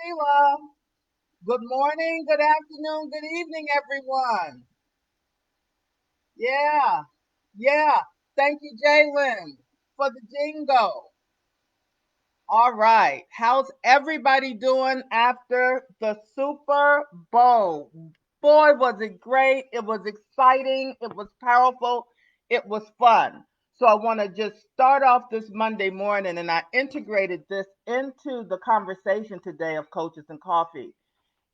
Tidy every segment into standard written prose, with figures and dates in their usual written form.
Sheila. Good morning, good afternoon, good evening, everyone. Yeah, yeah. Thank you, Jalen, for the jingle. All right. How's everybody doing after the Super Bowl? Boy, was it great. It was exciting. It was powerful. It was fun. So I want to just start off this Monday morning, and I integrated this into the conversation today of Coaches and Coffee.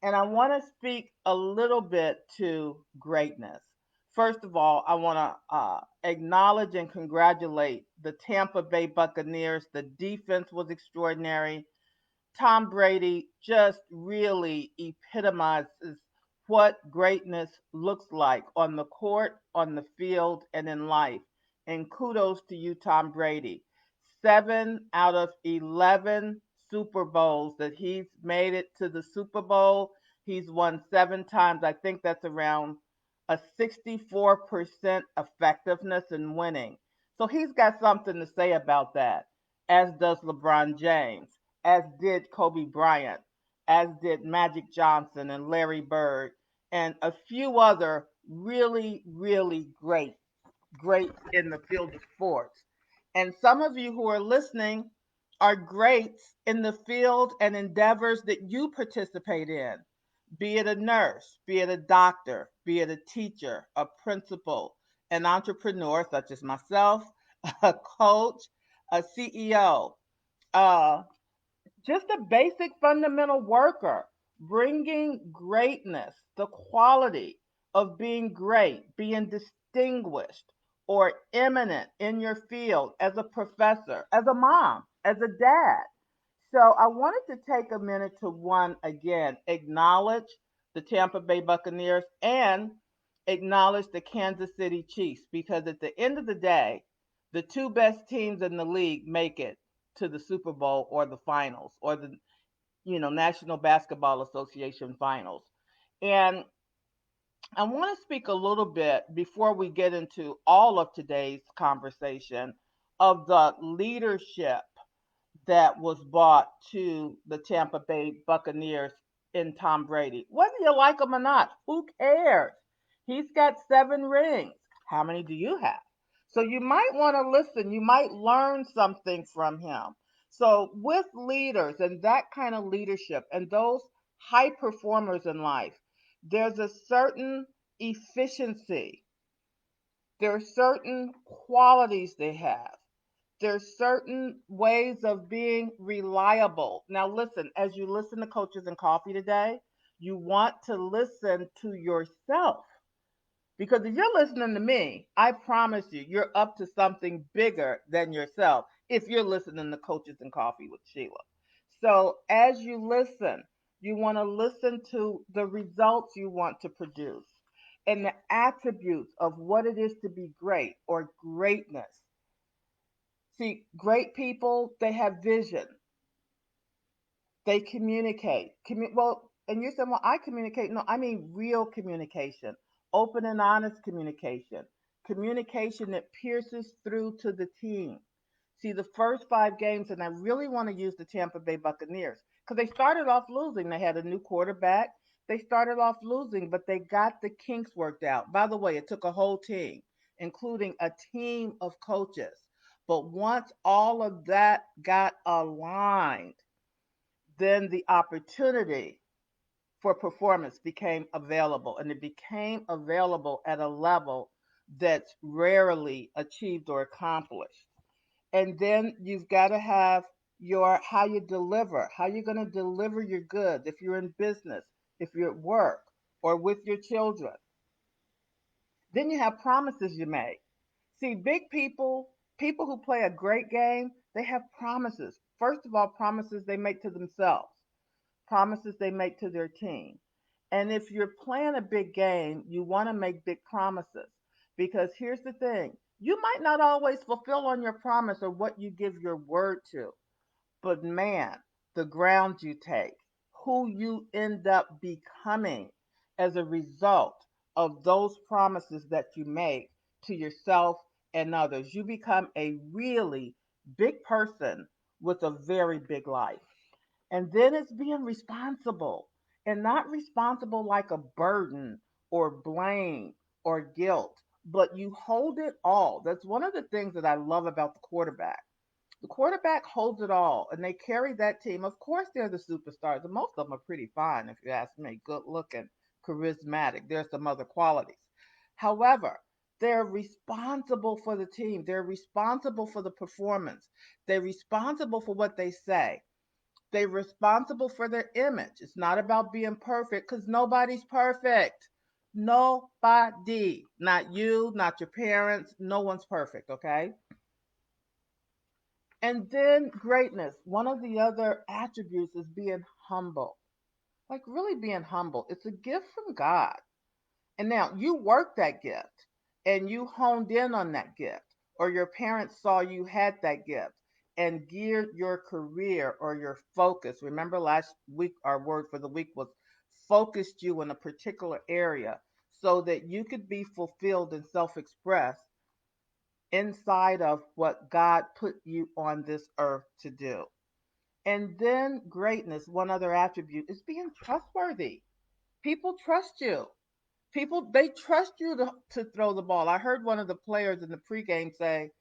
And I want to speak a little bit to greatness. First of all, I want to acknowledge and congratulate the Tampa Bay Buccaneers. The defense was extraordinary. Tom Brady just really epitomizes what greatness looks like on the court, on the field, and in life. And kudos to you, Tom Brady. 7 out of 11 Super Bowls that he's made it to the Super Bowl. He's won 7 times. I think that's around a 64% effectiveness in winning. So he's got something to say about that, as does LeBron James, as did Kobe Bryant, as did Magic Johnson and Larry Bird, and a few other really, really great in the field of sports. And some of you who are listening are greats in the field and endeavors that you participate in, be it a nurse, be it a doctor, be it a teacher, a principal, an entrepreneur such as myself, a coach, a CEO, uh, just a basic fundamental worker, bringing greatness, the quality of being great, being distinguished or eminent in your field as a professor, as a mom, as a dad. So I wanted to take a minute to one again, acknowledge the Tampa Bay Buccaneers and acknowledge the Kansas City Chiefs, because at the end of the day, the two best teams in the league make it to the Super Bowl or the finals or the National Basketball Association finals. And I want to speak a little bit before we get into all of today's conversation of the leadership that was brought to the Tampa Bay Buccaneers in Tom Brady. Whether you like him or not, who cares? He's got 7 rings. How many do you have? So you might want to listen. You might learn something from him. So, with leaders and that kind of leadership and those high performers in life, there's a certain efficiency, there are certain qualities they have, there's certain ways of being reliable. Now, listen, as you listen to Coaches and Coffee today, you want to listen to yourself. Because if you're listening to me, I promise you, you're up to something bigger than yourself if you're listening to Coaches and Coffee with Sheila. So, as you listen, you want to listen to the results you want to produce and the attributes of what it is to be great or greatness. See, great people, they have vision. They communicate. Well, and you're saying, well, I communicate. No, I mean real communication, open and honest communication, communication that pierces through to the team. See, the first 5 games, and I really want to use the Tampa Bay Buccaneers because they started off losing. They had a new quarterback. They started off losing, but they got the kinks worked out. By the way, it took a whole team, including a team of coaches. But once all of that got aligned, then the opportunity for performance became available, and it became available at a level that's rarely achieved or accomplished. And then you've got to have your how you deliver, how you're going to deliver your goods if you're in business, if you're at work, or with your children. Then you have promises you make. See, big people, people who play a great game, they have promises. First of all, promises they make to themselves, promises they make to their team. And if you're playing a big game, you want to make big promises. Because here's the thing, you might not always fulfill on your promise or what you give your word to, but man, the ground you take, who you end up becoming as a result of those promises that you make to yourself and others, you become a really big person with a very big life. And then it's being responsible, and not responsible like a burden or blame or guilt, but you hold it all. That's one of the things that I love about the quarterback. The quarterback holds it all, and they carry that team. Of course, they're the superstars, and most of them are pretty fine, if you ask me. Good looking, charismatic. There's some other qualities. However, they're responsible for the team. They're responsible for the performance. They're responsible for what they say. They're responsible for their image. It's not about being perfect because nobody's perfect. Nobody. Not you, not your parents. No one's perfect, okay? And then greatness. One of the other attributes is being humble. Like really being humble. It's a gift from God. And now you work that gift and you honed in on that gift, or your parents saw you had that gift and geared your career or your focus. Remember last week, our word for the week was focused you in a particular area so that you could be fulfilled and self express inside of what God put you on this earth to do. And then greatness, one other attribute is being trustworthy. People trust you. People, they trust you to throw the ball. I heard one of the players in the pregame say,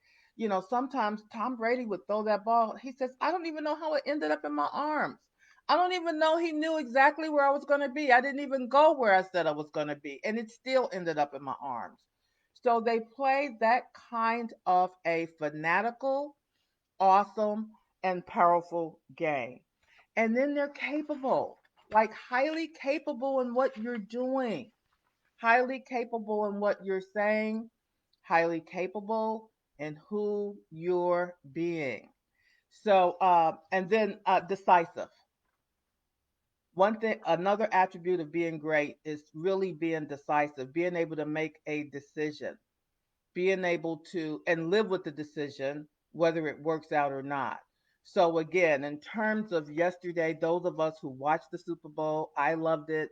sometimes Tom Brady would throw that ball. He says, I don't even know how it ended up in my arms. I don't even know he knew exactly where I was going to be. I didn't even go where I said I was going to be, and it still ended up in my arms. So they play that kind of a fanatical, awesome, and powerful game. And then they're capable, like highly capable in what you're doing, highly capable in what you're saying, highly capable in who you're being. So, and then decisive. One thing, another attribute of being great is really being decisive, being able to make a decision, being able to and live with the decision whether it works out or not. So again, in terms of yesterday, those of us who watched the Super Bowl, I loved it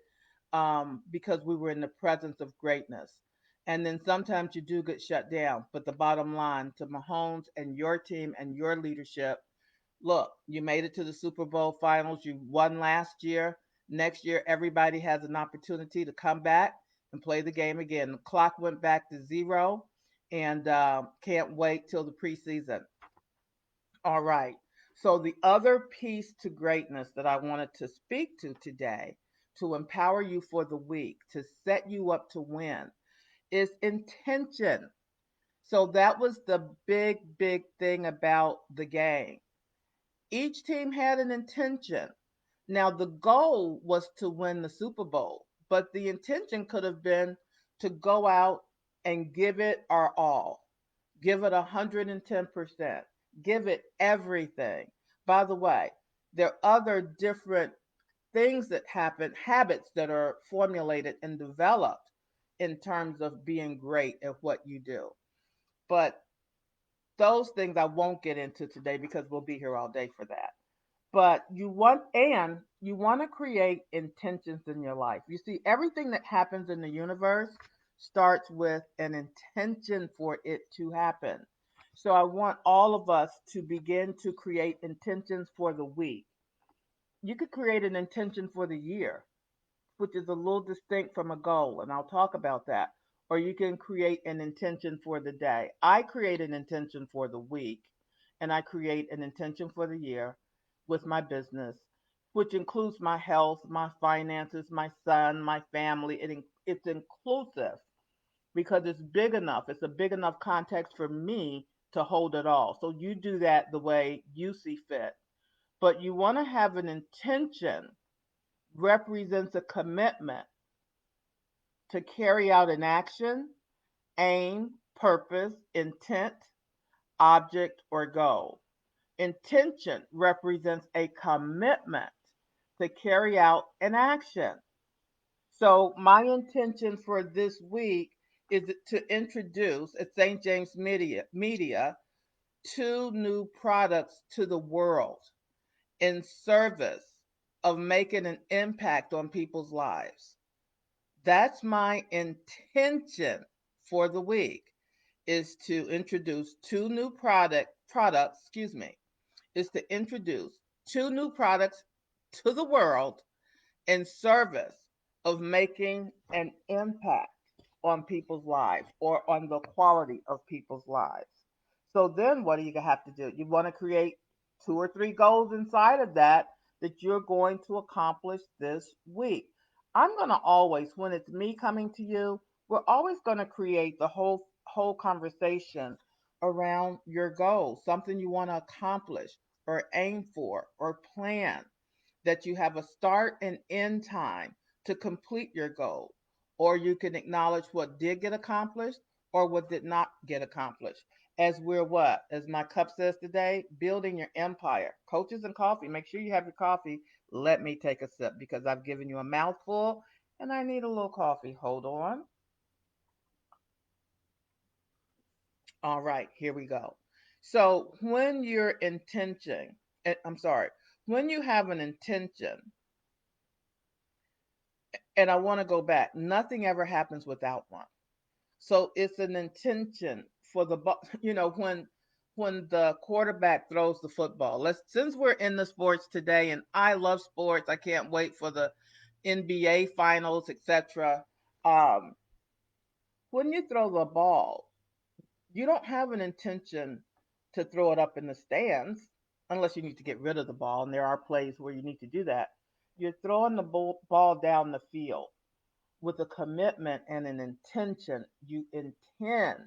because we were in the presence of greatness. And then sometimes you do get shut down, but the bottom line to Mahomes and your team and your leadership, look, you made it to the Super Bowl finals. You won last year. Next year, everybody has an opportunity to come back and play the game again. The clock went back to zero, and can't wait till the preseason. All right. So, the other piece to greatness that I wanted to speak to today to empower you for the week, to set you up to win, is intention. So, that was the big, big thing about the game. Each team had an intention. Now, the goal was to win the Super Bowl, but the intention could have been to go out and give it our all, give it 110%, give it everything. By the way, there are other different things that happen, habits that are formulated and developed in terms of being great at what you do. But those things I won't get into today because we'll be here all day for that. But you want to create intentions in your life. You see, everything that happens in the universe starts with an intention for it to happen. So I want all of us to begin to create intentions for the week. You could create an intention for the year, which is a little distinct from a goal, and I'll talk about that. Or you can create an intention for the day. I create an intention for the week, and I create an intention for the year with my business, which includes my health, my finances, my son, my family. It's inclusive because it's big enough. It's a big enough context for me to hold it all. So you do that the way you see fit. But you want to have an intention represents a commitment to carry out an action, aim, purpose, intent, object, or goal. Intention represents a commitment to carry out an action. So, my intention for this week is to introduce at St. James Media two new products to the world in service of making an impact on people's lives. That's my intention for the week is to introduce two new products, is to introduce two new products to the world in service of making an impact on people's lives or on the quality of people's lives. So then what do you have to do? You want to create two or three goals inside of that you're going to accomplish this week. I'm going to always, when it's me coming to you, we're always going to create the whole conversation around your goals, something you want to accomplish or aim for or plan, that you have a start and end time to complete your goal. Or you can acknowledge what did get accomplished or what did not get accomplished. As we're what? As my cup says today, building your empire. Coaches and coffee. Make sure you have your coffee. Let me take a sip because I've given you a mouthful and I need a little coffee. Hold on. All right, here we go. So when your intention, I'm sorry, when you have an intention, and I want to go back. Nothing ever happens without one. So it's an intention for the when the quarterback throws the football. Let's since we're in the sports today, and I love sports. I can't wait for the NBA finals, etc. Um, when you throw the ball, you don't have an intention to throw it up in the stands unless you need to get rid of the ball, and there are plays where you need to do that. You're throwing the ball down the field with a commitment and an intention. You intend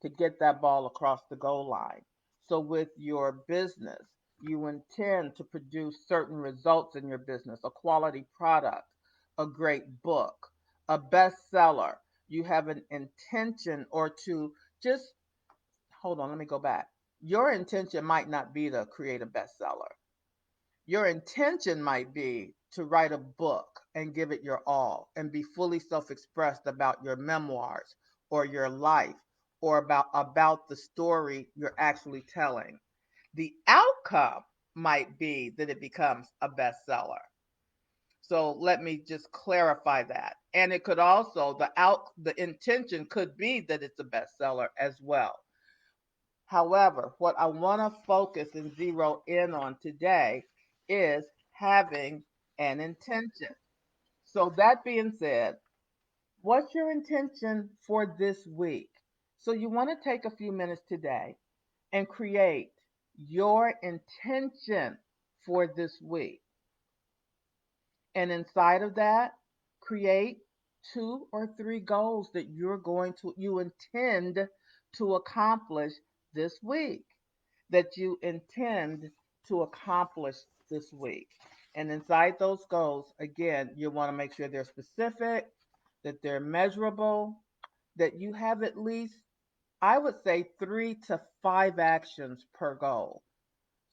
to get that ball across the goal line. So, with your business, you intend to produce certain results in your business, a quality product, a great book, a bestseller. You have an intention or to just hold on, let me go back. Your intention might not be to create a bestseller. Your intention might be to write a book and give it your all and be fully self-expressed about your memoirs or your life or about the story you're actually telling. The outcome might be that it becomes a bestseller. So let me just clarify that. And it could also the intention could be that it's a bestseller as well. However, what I want to focus and zero in on today is having an intention. So, that being said, what's your intention for this week? So, you want to take a few minutes today and create your intention for this week. And inside of that, create two or three goals that you intend to accomplish this week, that you intend to accomplish this week. And inside those goals, again, you want to make sure they're specific, that they're measurable, that you have at least, I would say, 3 to 5 actions per goal.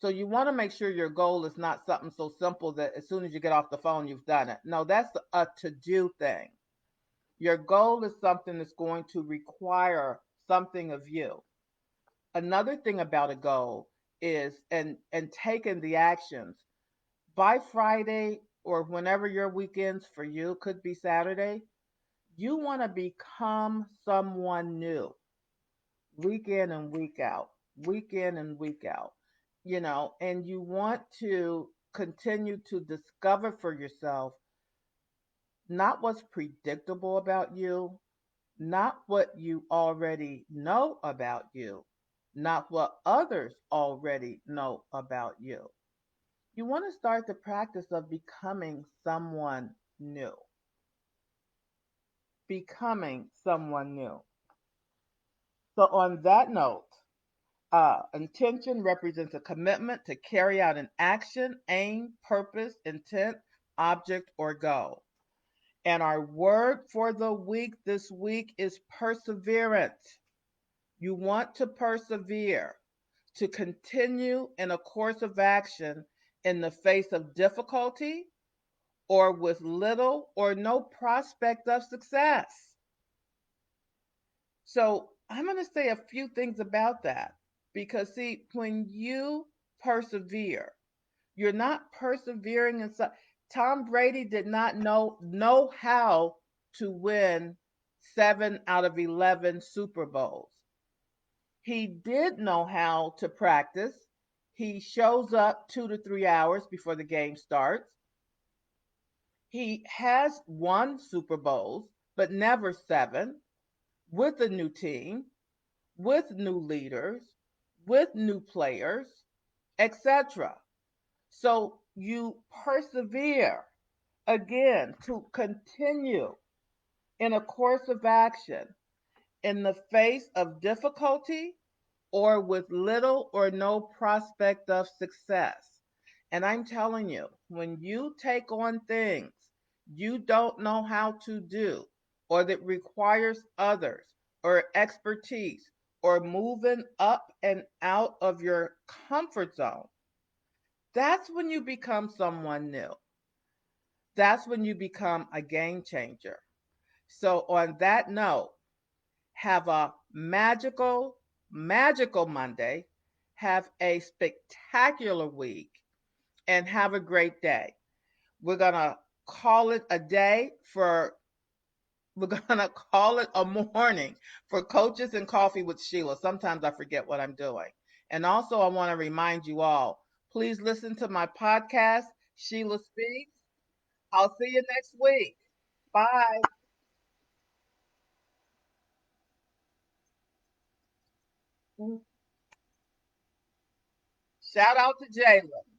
So you want to make sure your goal is not something so simple that as soon as you get off the phone, you've done it. No, that's a to do thing. Your goal is something that's going to require something of you. Another thing about a goal is and taking the actions by Friday or whenever your weekends for you could be Saturday, you want to become someone new week in and week out, week in and week out, and you want to continue to discover for yourself not what's predictable about you, not what you already know about you, not what others already know about you. You want to start the practice of becoming someone new. Becoming someone new. So, on that note, intention represents a commitment to carry out an action, aim, purpose, intent, object, or goal. And our word for the week this week is perseverance. You want to persevere, to continue in a course of action in the face of difficulty or with little or no prospect of success. So I'm going to say a few things about that because, see, when you persevere, you're not persevering in some. Tom Brady did not know how to win 7 out of 11 Super Bowls. He did know how to practice. He shows up 2 to 3 hours before the game starts. He has won Super Bowls, but never seven, with a new team, with new leaders, with new players, etc. So you persevere again to continue in a course of action in the face of difficulty or with little or no prospect of success. And I'm telling you, when you take on things you don't know how to do, or that requires others, or expertise, or moving up and out of your comfort zone, that's when you become someone new. That's when you become a game changer. So, on that note, have a magical Monday. Have a spectacular week and have a great day. We're going to call it a day for, we're going to call it a morning for Coaches and Coffee with Sheila. Sometimes I forget what I'm doing. And also, I want to remind you all, please listen to my podcast, Sheila Speaks. I'll see you next week. Bye. Shout out to Jayla.